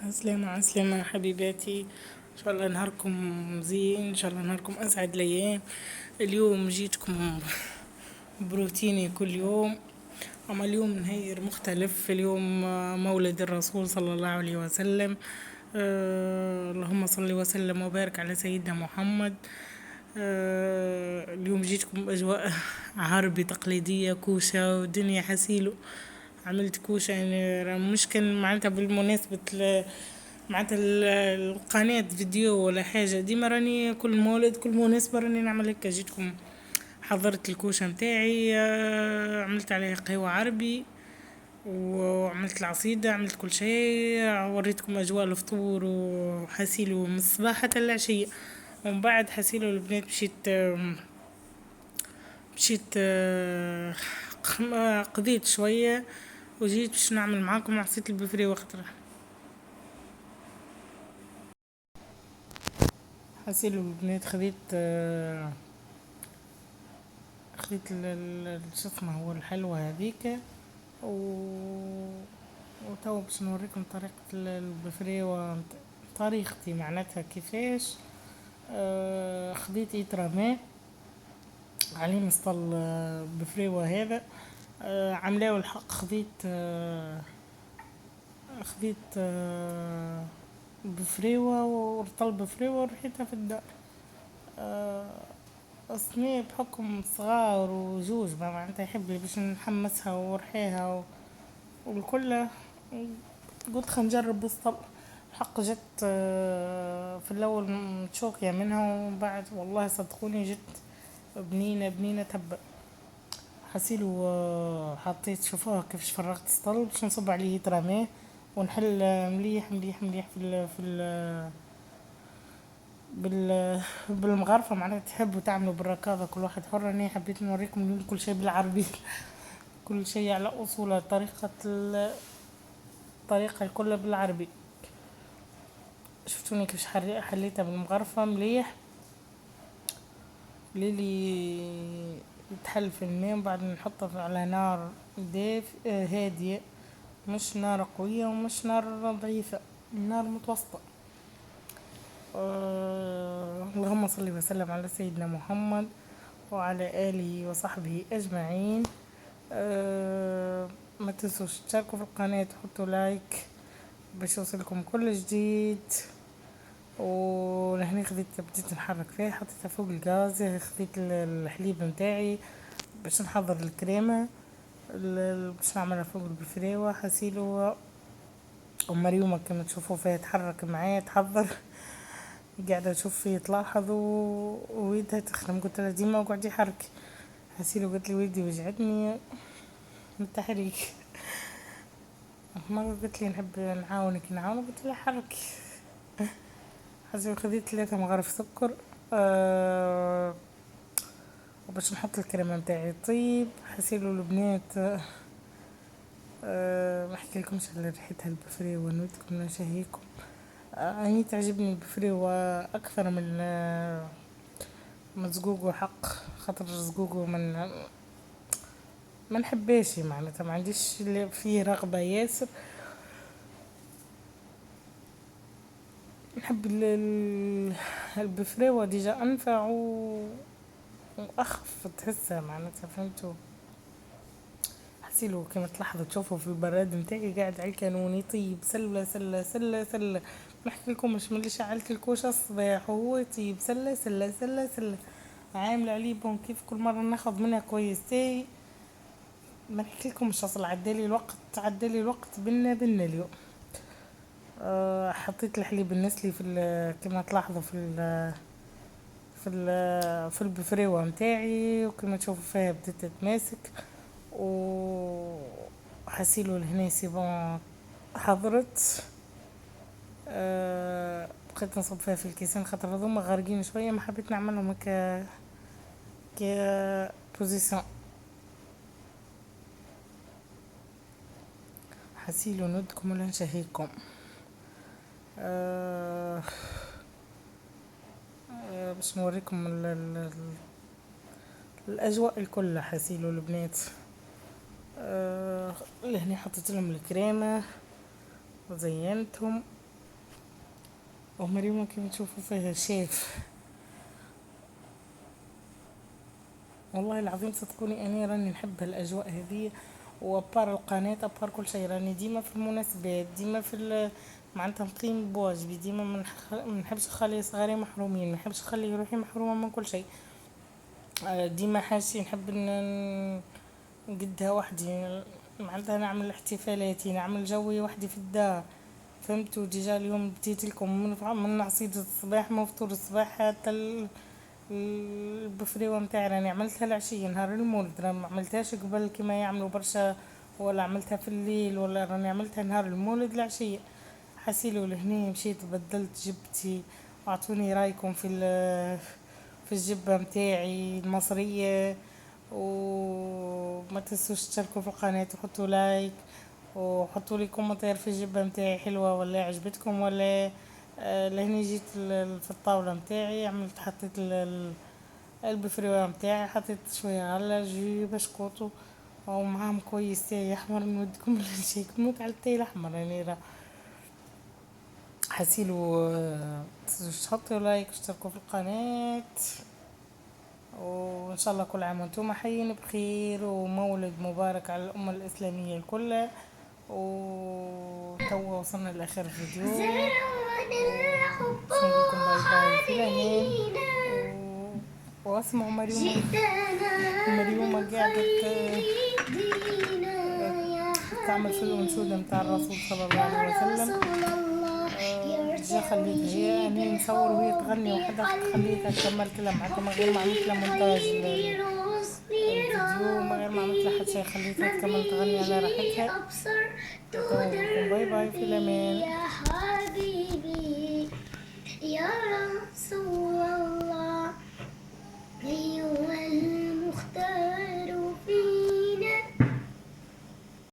عسلامة عسلامة حبيباتي، ان شاء الله نهاركم زين، ان شاء الله نهاركم اسعد الايام. اليوم جيتكم بروتيني كل يوم، اما اليوم نهير مختلف. اليوم مولد الرسول صلى الله عليه وسلم. اللهم صل وسلم وبارك على سيدنا محمد. اليوم جيتكم بأجواء عربي تقليدية، كوشة ودنيا حسيلو. عملت كوشة يعني مش كان معناتها بالمناسبة معناتها القناة فيديو ولا حاجة. ديما راني كل مولد كل مناسبة راني نعمل هكا. جيتكم حضرت الكوشة متاعي، عملت عليها قهوة عربي وعملت العصيدة، عملت كل شيء. وريتكم أجواء الفطور وحسيلو من الصباح حتى العشية. ومن بعد حسيلو البنات مشيت قضيت شوية وجيت باش نعمل معاكم عصيدة البفري وقتها. حسيلو البنات خذيت شو اسمه هو الحلوى هذيك وتوا باش نوريكم طريقة البفريوة، طريقتي معناتها كيفاش. خذيت لتر ماء عليه مسطل بفريوة هذا. عملاو الحق خذيت بفريوة ورطل بفريوة ورحيتها في الدار. أصني بحكم صغار وجوج معناتها يحب لي باش نحمسها ورحيها والكل. قلت خنجرب بالصبر. الحق جت في الأول متشوكية منها، وبعد والله صدقوني جت بنينة تبا. حسيلو حطيت شوفوها كيفاش فرغت السطل باش نصب عليه تراميه ونحل مليح مليح مليح بالمغرفة. معناتها تحبوا تعملوا بالركاضة كل واحد حر. أنا حبيت نوريكم كل شيء بالعربي كل شيء على أصوله. الطريقة الكل بالعربي. شفتوني كيفاش حليتها بالمغرفة مليح للي يتحل في الماء. بعد نحطه على نار هادية، مش نار قوية ومش نار ضعيفة، نار متوسطة. اللهم صل وسلم على سيدنا محمد وعلى آله وصحبه أجمعين. ما تنسوش تشاركوا في القناة، تحطوا لايك باش يوصلكم كل جديد. ولهني بديت نحرك فيها، حطيتها فوق الغاز. خذيت الحليب متاعي باش نحضر الكريمة باش نعملها فوق البفريوة. حسيلو ومريومة كما تشوفوا فيها تحرك معايا تحضر، قاعدة أشوف فيه تلاحظ ويدها تخدم. قلت لها ديما وقعدي حركي. حسيلو قلت لي ويدي وجعتني من التحريك. مرة قلت لي نحب نعاونك قلت لها حركي. حسيلو خذيت 3 مغارف سكر. وباش نحط الكريمة متاعي طيب. حسيلو البنات ما احكي لكمش على ريحتها البفريوة، نودكم نشهيكم. اني تعجبني البفريوة اكثر من زقوق وحق. خاطر زقوق ما نحباش معناتها، ما عنديش فيه رغبة ياسر. نحب البفريوة ديجا انفع واخف تحسها معناتها فهمتوا. حسيلو كما تلاحظوا تشوفوا في البراد متاعي قاعد على الكانون يطيب سلة سلة سلة سلة. نحكي لكم مش من اللي شعلت الكوشة الصباح وهو يطيب سلة سلة سلة سلة. عامل عليه بون كيف كل مرة ناخذ منها كويس تاي. ما نحكي لكم مش اصل عدالي الوقت بنا اليوم. حطيت الحليب النسلي في كما تلاحظوا في البفريوة متاعي وكما تشوفوا فيها بدأت تتماسك و حسيلو لهنا سي بون حضرت. بقيت نصب فيها في الكيسين خاطر هذوما غارقين شويه ما حبيت نعملهم هكا بوزيسيون. حسيلو نودكم ولا نشهيكم. باش نوريكم الاجواء الكل. حسيلو البنات لهنا حطيت لهم الكريمه وزينتهم ومريم كيما تشوفوا فيها شيف. والله العظيم صدقوني اني راني نحب الاجواء هذه وابار القناه ابار كل شيء راني ديما في المناسبات ديما في معناتها نقيم بواجبي ديما ما نحبش نخلي صغاري محرومين ما نحبش نخلي روحي محرومه من كل شيء. ديما حاجتي نحب نقدها وحدي معناتها نعمل احتفالاتي نعمل جوي وحدي في الدار فهمتوا. ديجا اليوم بديت لكم من عصيدة الصباح من فطور الصباح حتى البفريوه متاعي راني عملتها العشيه نهار المولد راني ما عملتهاش قبل كما يعملوا برشا ولا عملتها في الليل ولا راني عملتها نهار المولد العشيه. حسيلو لهنا مشيت بدلت جبتي واعطوني رايكم في الجبه متاعي المصريه وما تنسوش تشتركوا في القناه وحطوا لايك وحطوا لي كومنتير في الجبه متاعي حلوه ولا عجبتكم ولا. لهني جيت في الطاوله متاعي عملت حطيت البفريوه متاعي حطيت شويه غله جي بسكوت ومعاهم كويس تاي احمر نودكم شيك نموت على التاي الاحمر يعني راه. حسيلو تحطوا لايك اشتركوا في القناه وان شاء الله كل عام وانتم حيين بخير ومولد مبارك على الامه الاسلاميه الكل. وتوا وصلنا لاخر الفيديو نقولكم باي باي في الامان. واسمعوا مريومة قاعدة تعمل في الأنشودة متاع الرسول صلى الله عليه وسلم. جا خليتها هي أني نصور وهي تغني وحدها خليتها كملت لها معناتها من غير ما عملت لها مونتاج الفيديو من غير ما عملت لها حتى شي خليتها تكمل تغني على راحتها. باي باي في الأمان.